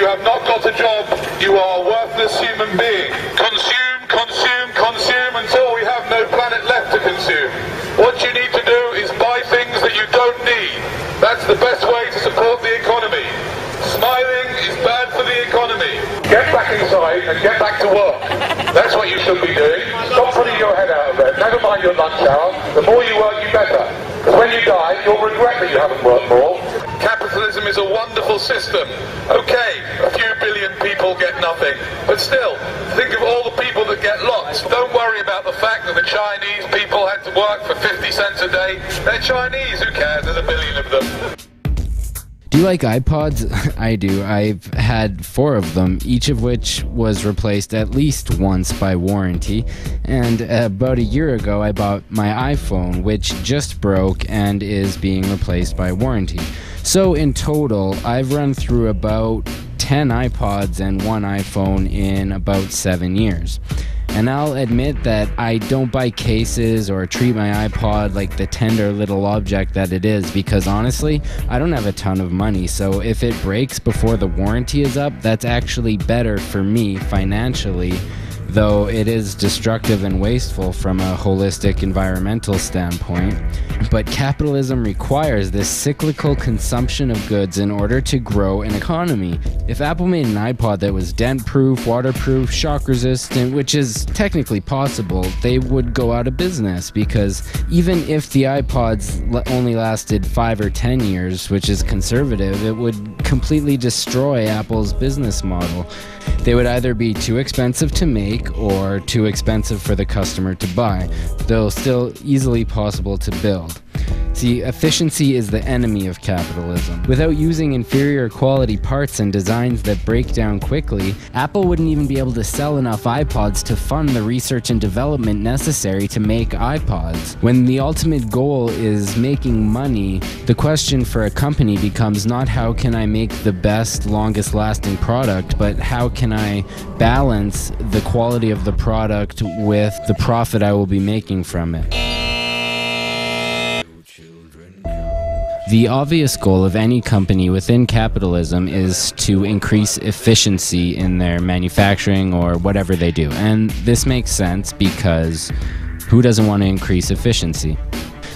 you have not got a job, you are a worthless human being. Consume, consume, consume until we have no planet left to consume. What you need to do is buy things that you don't need. That's the best way to support the economy. Smiling is bad for the economy. Get back inside and get back to work. That's what you should be doing. Stop putting your head out of bed. Never mind your lunch hour. The more you work, you better. Because when you die, you'll regret that you haven't worked more. Capitalism is a wonderful system. Okay, a few billion people get nothing. But still, think of all the people that get lots. Don't worry about the fact that the Chinese people had to work for 50 cents a day. They're Chinese. Who cares? There's a billion of them. Do you like iPods? I do. I've had 4 of them, each of which was replaced at least once by warranty. And about a year ago, I bought my iPhone, which just broke and is being replaced by warranty. So in total, I've run through about 10 iPods and 1 iPhone in about 7 years. And I'll admit that I don't buy cases or treat my iPod like the tender little object that it is, because honestly, I don't have a ton of money, so if it breaks before the warranty is up, that's actually better for me financially, though it is destructive and wasteful from a holistic environmental standpoint. But capitalism requires this cyclical consumption of goods in order to grow an economy. If Apple made an iPod that was dent-proof, waterproof, shock-resistant, which is technically possible, they would go out of business, because even if the iPods only lasted 5 or 10 years, which is conservative, it would completely destroy Apple's business model. They would either be too expensive to make or too expensive for the customer to buy, though still easily possible to build. See, efficiency is the enemy of capitalism. Without using inferior quality parts and designs that break down quickly, Apple wouldn't even be able to sell enough iPods to fund the research and development necessary to make iPods. When the ultimate goal is making money, the question for a company becomes not how can I make the best, longest lasting product, but how can I balance the quality of the product with the profit I will be making from it. The obvious goal of any company within capitalism is to increase efficiency in their manufacturing or whatever they do. And this makes sense because who doesn't want to increase efficiency?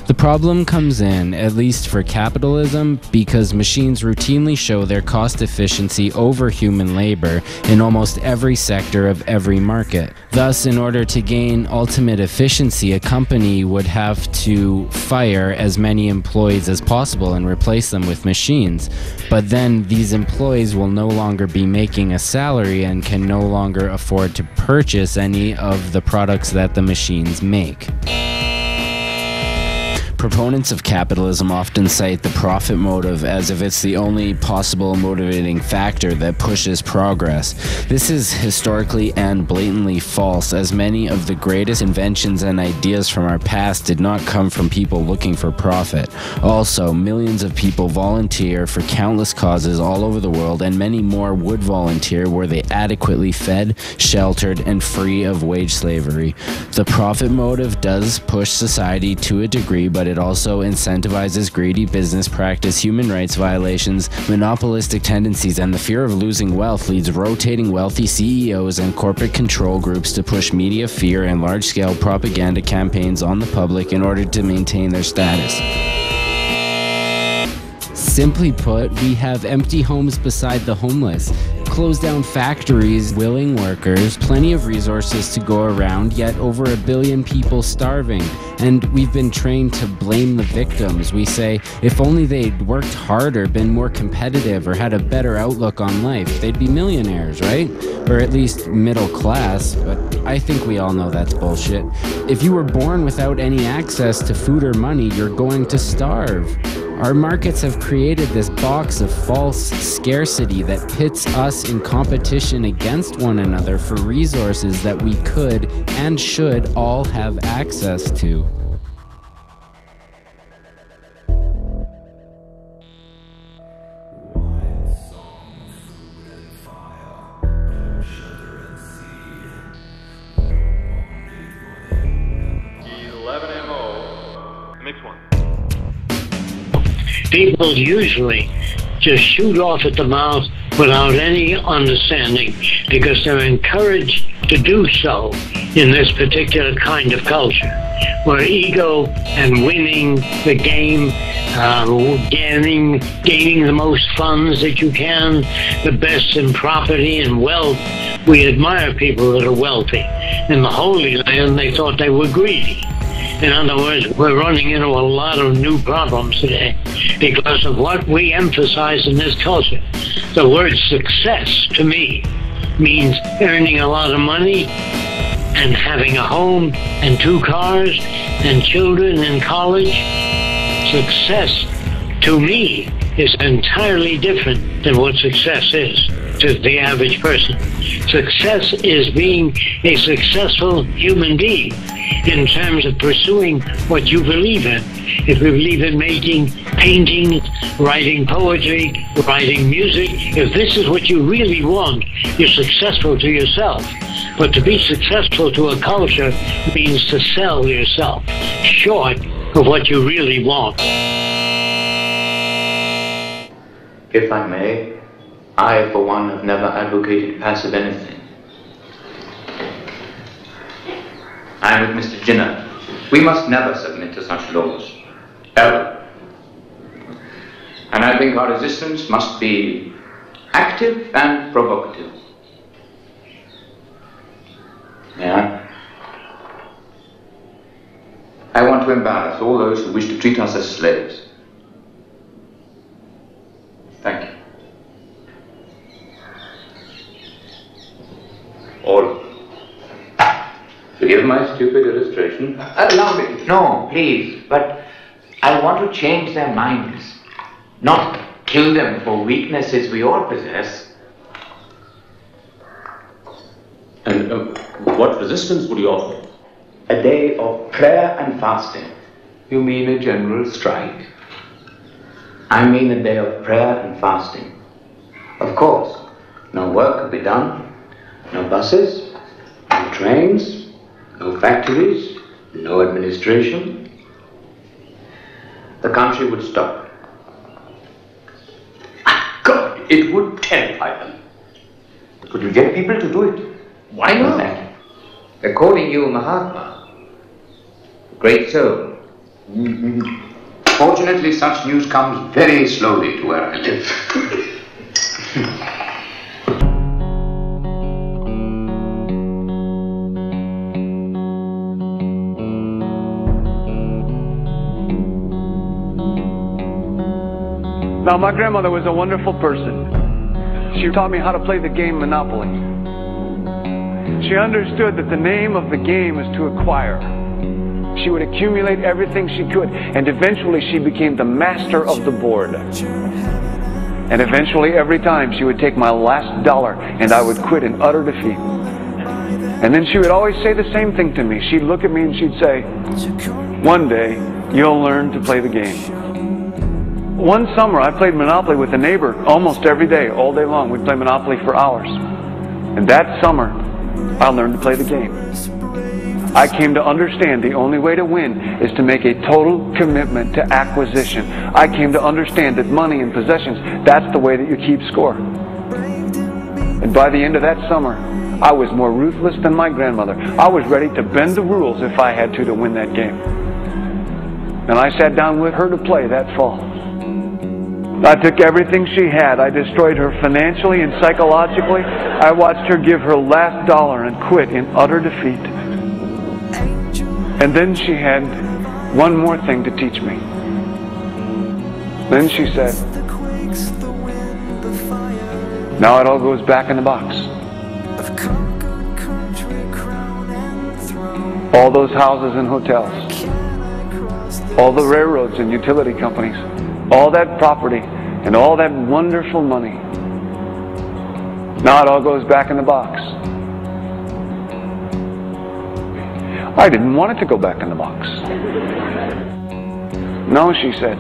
The problem comes in, at least for capitalism, because machines routinely show their cost efficiency over human labor in almost every sector of every market. Thus, in order to gain ultimate efficiency, a company would have to fire as many employees as possible and replace them with machines. But then these employees will no longer be making a salary and can no longer afford to purchase any of the products that the machines make. Proponents of capitalism often cite the profit motive as if it's the only possible motivating factor that pushes progress. This is historically and blatantly false, as many of the greatest inventions and ideas from our past did not come from people looking for profit. Also, millions of people volunteer for countless causes all over the world, and many more would volunteer were they adequately fed, sheltered, and free of wage slavery. The profit motive does push society to a degree, but it also incentivizes greedy business practice, human rights violations, monopolistic tendencies, and the fear of losing wealth leads rotating wealthy CEOs and corporate control groups to push media fear and large-scale propaganda campaigns on the public in order to maintain their status. Simply put, we have empty homes beside the homeless, closed down factories, willing workers, plenty of resources to go around, yet over 1 billion people starving. And we've been trained to blame the victims. We say, if only they'd worked harder, been more competitive, or had a better outlook on life, they'd be millionaires, right? Or at least middle class, but I think we all know that's bullshit. If you were born without any access to food or money, you're going to starve. Our markets have created this box of false scarcity that pits us in competition against one another for resources that we could and should all have access to. People usually just shoot off at the mouth without any understanding, because they're encouraged to do so in this particular kind of culture, where ego and winning the game, gaining the most funds that you can, the best in property and wealth. We admire people that are wealthy. In the Holy Land, they thought they were greedy. In other words, we're running into a lot of new problems today because of what we emphasize in this culture. The word success, to me, means earning a lot of money and having a home and 2 cars and children in college. Success, to me, is entirely different than what success is to the average person. Success is being a successful human being in terms of pursuing what you believe in. If you believe in making paintings, writing poetry, writing music, if this is what you really want, you're successful to yourself. But to be successful to a culture means to sell yourself short of what you really want. If I may, I, for one, have never advocated passive anything. I am with Mr. Jinnah. We must never submit to such laws. Ever. And I think our resistance must be active and provocative. Yeah? I want to embarrass all those who wish to treat us as slaves. Thank you. All. Forgive my stupid illustration. Allow me. No, please. But I want to change their minds. Not kill them for weaknesses we all possess. And what resistance would you offer? A day of prayer and fasting. You mean a general strike? I mean a day of prayer and fasting. Of course, no work could be done, no buses, no trains, no factories, no administration. The country would stop. God, it would terrify them. Could you get people to do it? Why not? They're calling you Mahatma. Great soul. Fortunately, such news comes very slowly to where I live. Now, my grandmother was a wonderful person. She taught me how to play the game Monopoly. She understood that the name of the game is to acquire. She would accumulate everything she could, and eventually she became the master of the board. And eventually, every time, she would take my last dollar, and I would quit in utter defeat. And then she would always say the same thing to me. She'd look at me and she'd say, "One day, you'll learn to play the game." One summer, I played Monopoly with a neighbor almost every day, all day long. We'd play Monopoly for hours. And that summer, I learned to play the game. I came to understand the only way to win is to make a total commitment to acquisition. I came to understand that money and possessions, that's the way that you keep score. And by the end of that summer, I was more ruthless than my grandmother. I was ready to bend the rules if I had to win that game. And I sat down with her to play that fall. I took everything she had. I destroyed her financially and psychologically. I watched her give her last dollar and quit in utter defeat. And then she had one more thing to teach me. Then she said, "Now it all goes back in the box." All those houses and hotels, all the railroads and utility companies, all that property and all that wonderful money. Now it all goes back in the box. I didn't want it to go back in the box. No, she said,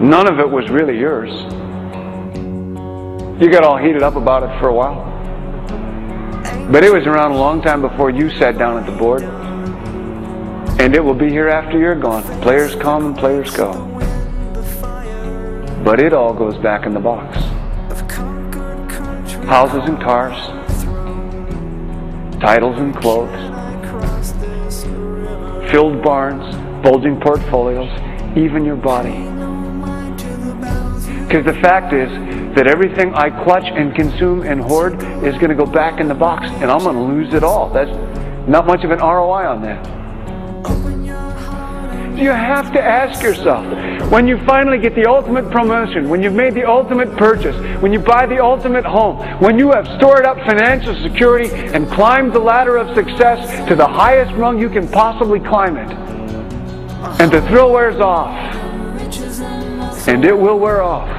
none of it was really yours. You got all heated up about it for a while. But it was around a long time before you sat down at the board. And it will be here after you're gone. Players come and players go. But it all goes back in the box. houses and cars, titles and clothes, filled barns, bulging portfolios, even your body. Because the fact is that everything I clutch and consume and hoard is going to go back in the box, and I'm going to lose it all. That's not much of an ROI on that. You have to ask yourself, when you finally get the ultimate promotion, when you've made the ultimate purchase, when you buy the ultimate home, when you have stored up financial security and climbed the ladder of success to the highest rung you can possibly climb it, and the thrill wears off, and it will wear off,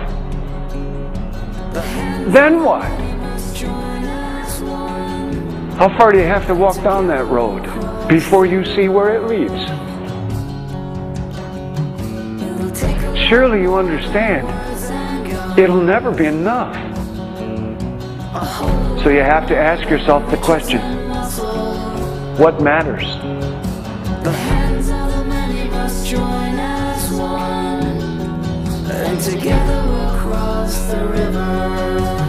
then what? How far do you have to walk down that road before you see where it leads? Surely you understand, it'll never be enough. So you have to ask yourself the question, what matters? The hands of the many must join as one, and together we'll cross the river.